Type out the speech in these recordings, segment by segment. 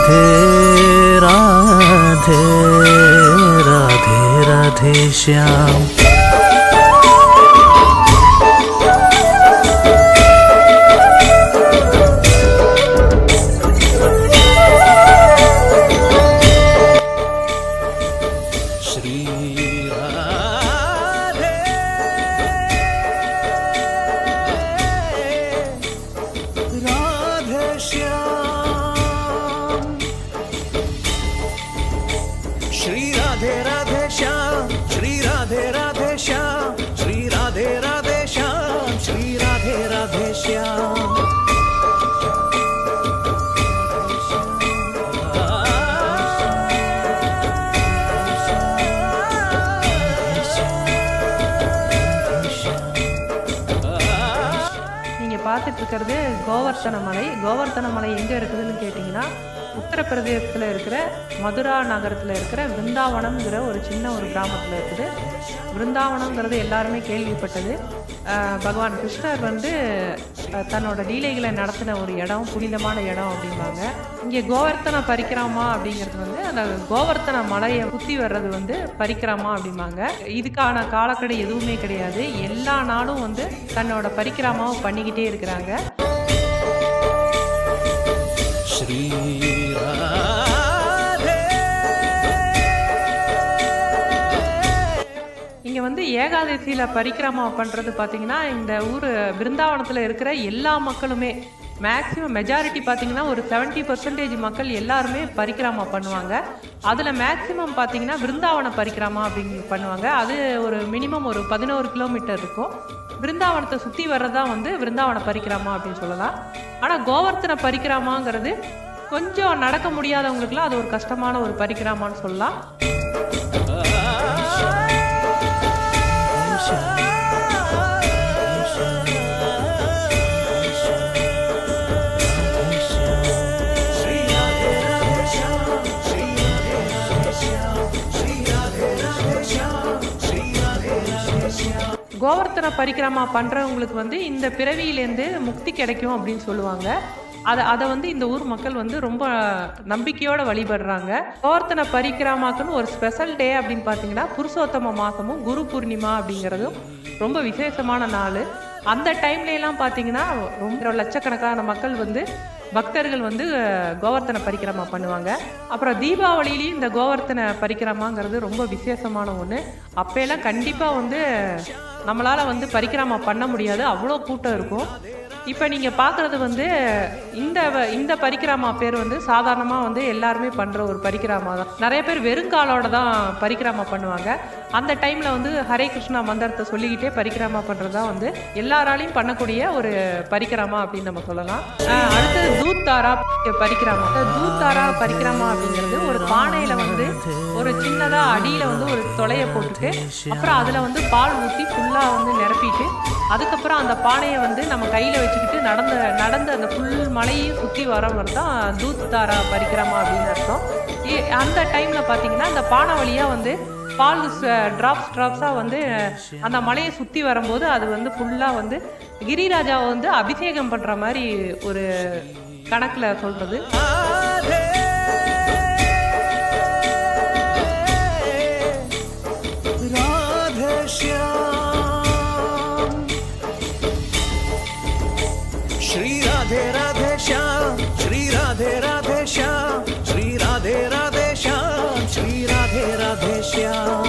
राधे राधे राधे राधे श्याम। श्री राधे राधे श्याम, श्री राधे राधे श्याम, श्री राधे राधे श्याम, श्री राधे राधे श्याम। நீங்க பார்த்துட்டு இருக்கிறது கோவர்த்தன மலை. கோவர்த்தன மலை எங்க இருக்குதுன்னு கேட்டிங்கன்னா உத்தரப்பிரதேசத்தில் இருக்கிற மதுரா நகரத்தில் இருக்கிற விருந்தாவனம்ங்கிற ஒரு சின்ன ஒரு கிராமத்தில் இருக்குது. விருந்தாவனம்ங்கிறது எல்லாருமே கேள்விப்பட்டது. பகவான் கிருஷ்ணர் தன்னோட லீலைகளை நடத்தின ஒரு இடம், புனிதமான இடம் அப்படிம்பாங்க. இங்கே கோவர்த்தன பரிக்கிரமா அப்படிங்கிறது அந்த கோவர்த்தன மலையை சுற்றி வர்றது பரிக்கிரமா அப்படிம்பாங்க. இதுக்கான காலக்கெடு எதுவுமே கிடையாது. எல்லா நாளும் தன்னோட பரிக்கிரமாவை பண்ணிக்கிட்டே இருக்கிறாங்க. श्री இங்கே ஏகாதசியில் பரிக்கிரமா பண்ணுறது பார்த்திங்கன்னா இந்த ஊர் பிருந்தாவனத்தில் இருக்கிற எல்லா மக்களுமே மேக்ஸிமம் மெஜாரிட்டி பார்த்திங்கன்னா ஒரு 70% மக்கள் எல்லாருமே பரிக்கிரமா பண்ணுவாங்க. அதில் மேக்ஸிமம் பார்த்திங்கன்னா பிருந்தாவன பரிக்கிரமா அப்படின்னு பண்ணுவாங்க. அது ஒரு மினிமம் ஒரு 11 கிலோமீட்டர் இருக்கும். பிருந்தாவனத்தை சுற்றி வர்றதான் பிருந்தாவன பரிக்கிரமா அப்படின்னு சொல்லலாம். ஆனால் கோவர்த்தன பரிக்கிரமாங்கிறது கொஞ்சம் நடக்க முடியாதவங்களுக்குலாம் அது ஒரு கஷ்டமான ஒரு பரிக்கிரமான்னு சொல்லலாம். கோவர்த்தன பரிக்கிரமா பண்ணுறவங்களுக்கு இந்த பிறவியிலேருந்து முக்தி கிடைக்கும் அப்படின்னு சொல்லுவாங்க. அதை இந்த ஊர் மக்கள் ரொம்ப நம்பிக்கையோடு வழிபடுறாங்க. கோவர்த்தன பரிக்கிரமாக்குன்னு ஒரு ஸ்பெஷல் டே அப்படின்னு பார்த்தீங்கன்னா புருஷோத்தம மாதமும் குரு பூர்ணிமா அப்படிங்கிறதும் ரொம்ப விசேஷமான நாள். அந்த டைம்லலாம் பார்த்தீங்கன்னா ரொம்ப லட்சக்கணக்கான மக்கள் பக்தர்கள் கோவர்த்தன பரிக்கிரமா பண்ணுவாங்க. அப்புறம் தீபாவளியிலையும் இந்த கோவர்த்தன பரிக்கிரமாங்கிறது ரொம்ப விசேஷமான ஒன்று. அப்போல்லாம் கண்டிப்பாக நம்மளால் பரிக்கிரமா பண்ண முடியாது, அவ்வளோ கூட்டம் இருக்கும். இப்போ நீங்கள் பார்க்குறது இந்த பரிக்கிரமா பேர் சாதாரணமாக எல்லாருமே பண்ணுற ஒரு பரிக்கிரமா தான். நிறைய பேர் வெறுங்காலோட தான் பரிக்கிரமா பண்ணுவாங்க. அந்த டைமில் ஹரே கிருஷ்ணா மந்திரத்தை சொல்லிக்கிட்டே பரிக்கிரமா பண்ணுறது தான் எல்லாராலையும் பண்ணக்கூடிய ஒரு பரிக்கிரமா அப்படின்னு நம்ம சொல்லலாம். அடுத்தது தூத்தாரா பரிக்கிரமா. தூத்தாரா பரிக்கிரமா அப்படிங்கிறது ஒரு பானையில் ஒரு சின்னதாக அடியில் ஒரு தொலையை போட்டுட்டு அப்புறம் அதில் பால் ஊற்றி ஃபுல்லாக நிரப்பிட்டு அதுக்கப்புறம் அந்த பானையை நம்ம கையில் வச்சுக்கிட்டு நடந்த அந்த ஃபுல் மலையும் சுற்றி வரவர் தான் தூத்தாரா பரிக்கிரமா அப்படின்னு அர்த்தம். அந்த டைமில் பார்த்தீங்கன்னா அந்த பானை வழியாக பால் ட்ராப்ஸாக அந்த மலையை சுற்றி வரும்போது அது ஃபுல்லாக கிரிராஜாவை அபிஷேகம் பண்ணுற மாதிரி ஒரு கணக்கில் சொல்கிறது. श्री राधे राधे श्याम, श्री राधे राधे श्याम, श्री राधे राधे श्याम, श्री राधे राधे श्याम।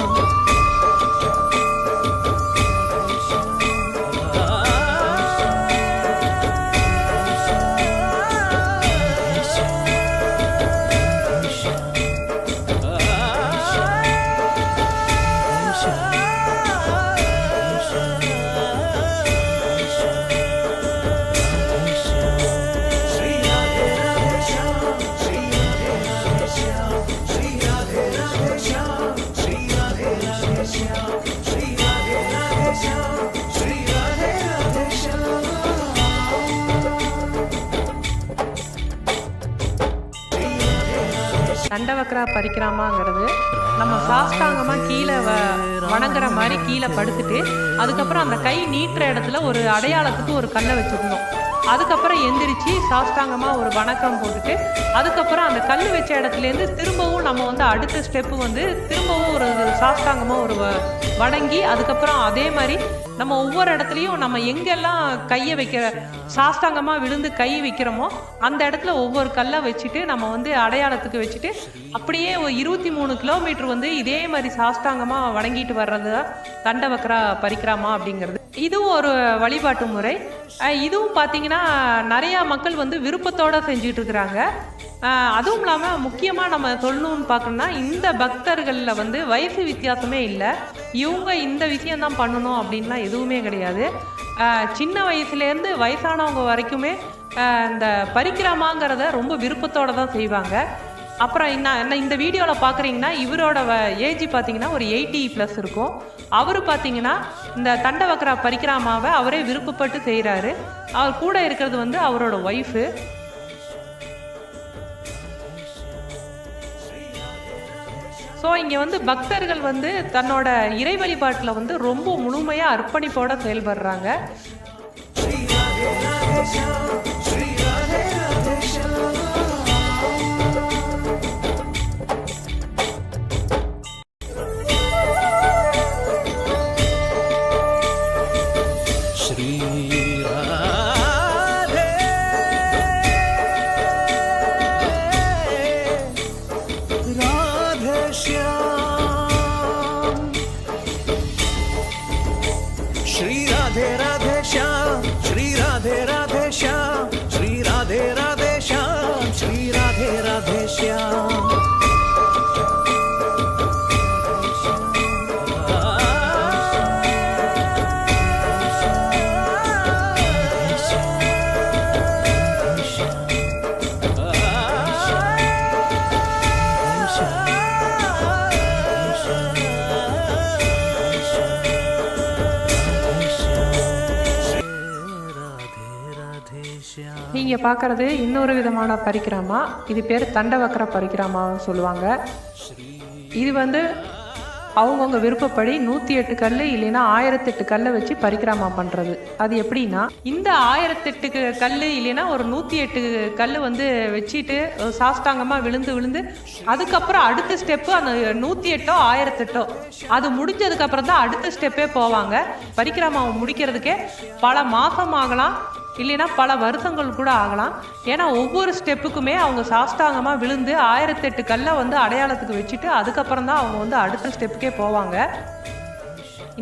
தண்டவக்ரா பரிக்கிரமாங்கிறது நம்ம சாஷ்டாங்கமாக கீழே வணங்குற மாதிரி கீழே படுத்துட்டு அதுக்கப்புறம் அந்த கை நீட்டுற இடத்துல ஒரு அடையாளத்துக்கு ஒரு கல்லை வச்சுக்கணும். அதுக்கப்புறம் எந்திரிச்சு சாஷ்டாங்கமாக ஒரு வணக்கம் போட்டுட்டு அதுக்கப்புறம் அந்த கல் வச்ச இடத்துலேருந்து திரும்பவும் நம்ம வந்து அடுத்த ஸ்டெப்பு வந்து திரும்பவும் ஒரு சாஷ்டாங்கமாக ஒரு வணங்கி அதுக்கப்புறம் அதே மாதிரி நம்ம ஒவ்வொரு இடத்துலையும் நம்ம எங்கெல்லாம் கையை வைக்கிற சாஷ்டாங்கமாக விழுந்து கை வைக்கிறோமோ அந்த இடத்துல ஒவ்வொரு கல்லை வச்சுட்டு நம்ம வந்து அடையாளத்துக்கு வச்சுட்டு அப்படியே ஒரு 23 கிலோமீட்டர் வந்து இதே மாதிரி சாஷ்டாங்கமாக வணங்கிட்டு வர்றது தான் தண்டவக்ரா பரிக்ராமா அப்படிங்கிறது. இதுவும் ஒரு வழிபாட்டு முறை. இதுவும் பார்த்தீங்கன்னா நிறையா மக்கள் வந்து விருப்பத்தோடு செஞ்சுட்டு இருக்கிறாங்க. அதுவும் இல்லாமல் முக்கியமாக நம்ம சொல்லணும்னு பார்க்கணும்னா இந்த பக்தர்களில் வந்து வயசு வித்தியாசமே இல்லை. இவங்க இந்த விஷயந்தான் பண்ணணும் அப்படின்லாம் எதுவுமே கிடையாது. சின்ன வயசுலேருந்து வயசானவங்க வரைக்குமே இந்த பரிக்கிரமாங்கிறத ரொம்ப விருப்பத்தோடு தான் செய்வாங்க. அப்புறம் என்ன இந்த வீடியோவில் பார்க்குறீங்கன்னா இவரோட ஏஜ் பார்த்தீங்கன்னா ஒரு 80+ இருக்கும். அவர் பார்த்தீங்கன்னா இந்த தண்டவக்ரா பரிக்கிரமாவை அவரே விருப்பப்பட்டு செய்கிறாரு. அவர் கூட இருக்கிறது வந்து அவரோட ஒய்ஃபு. ஸோ இங்கே வந்து பக்தர்கள் வந்து தன்னோட இறை வழிபாட்டில் வந்து ரொம்ப முழுமையாக அர்ப்பணிப்போடு செயல்படுறாங்க. श्री राधे राधे श्याम, श्री राधे राधे श्याम, श्री राधे राधे श्याम, श्री राधे राधे श्याम. நீங்கள் பார்க்குறது இன்னொரு விதமான பரிக்கிரமா. இது பேர் தண்டவக்ர பரிக்கிரமான்னு சொல்லுவாங்க. இது வந்து அவங்கவுங்க விருப்பப்படி 108 கல் இல்லைன்னா 1008 கல்லை வச்சு பரிக்கிரமா பண்ணுறது. அது எப்படின்னா இந்த 1008 கல் இல்லைன்னா ஒரு 108 கல் வந்து வச்சுட்டு சாஷ்டாங்கமாக விழுந்து அதுக்கப்புறம் அடுத்த ஸ்டெப்பு அந்த 108ஓ 1008ஓ அது முடிஞ்சதுக்கப்புறம் தான் அடுத்த ஸ்டெப்பே போவாங்க. பரிக்கிரமாவை முடிக்கிறதுக்கே பல மாதம் ஆகலாம், இல்லைன்னா பல வருஷங்கள் கூட ஆகலாம். ஏன்னா ஒவ்வொரு ஸ்டெப்புக்குமே அவங்க சாஷ்டாங்கமாக விழுந்து 1008 கல்லை வந்து அடையாளத்துக்கு வச்சுட்டு அதுக்கப்புறம் தான் அவங்க வந்து அடுத்த ஸ்டெப்புக்கே போவாங்க.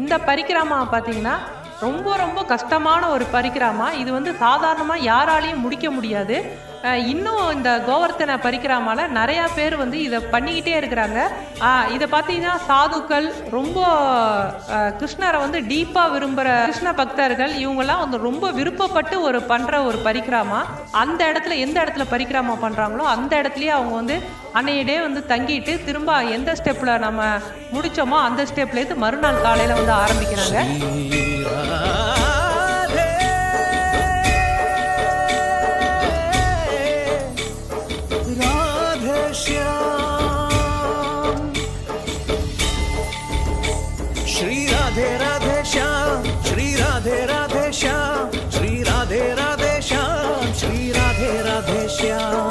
இந்த பரிக்கிரமா பார்த்தீங்கன்னா ரொம்ப ரொம்ப கஷ்டமான ஒரு பரிக்கிரமா. இது வந்து சாதாரணமாக யாராலையும் முடிக்க முடியாது. இன்னும் இந்த கோவர்த்தன பரிக்கிரமால நிறையா பேர் வந்து இதை பண்ணிக்கிட்டே இருக்கிறாங்க. இதை பார்த்தீங்கன்னா சாதுக்கள், ரொம்ப கிருஷ்ணரை வந்து டீப்பாக விரும்புகிற கிருஷ்ண பக்தர்கள் இவங்கெல்லாம் வந்து ரொம்ப விருப்பப்பட்டு பண்ணுற ஒரு பரிக்கிரமா. அந்த இடத்துல எந்த இடத்துல பரிக்கிரமா பண்ணுறாங்களோ அந்த இடத்துலையே அவங்க வந்து அன்னையிடே வந்து தங்கிட்டு திரும்ப எந்த ஸ்டெப்பில் நம்ம முடித்தோமோ அந்த ஸ்டெப்லேருந்து மறுநாள் காலையில் வந்து ஆரம்பிக்கிறாங்க. श्री राधे राधे श्याम, श्री राधे राधे श्याम, श्री राधे राधे श्याम, श्री राधे राधे श्याम.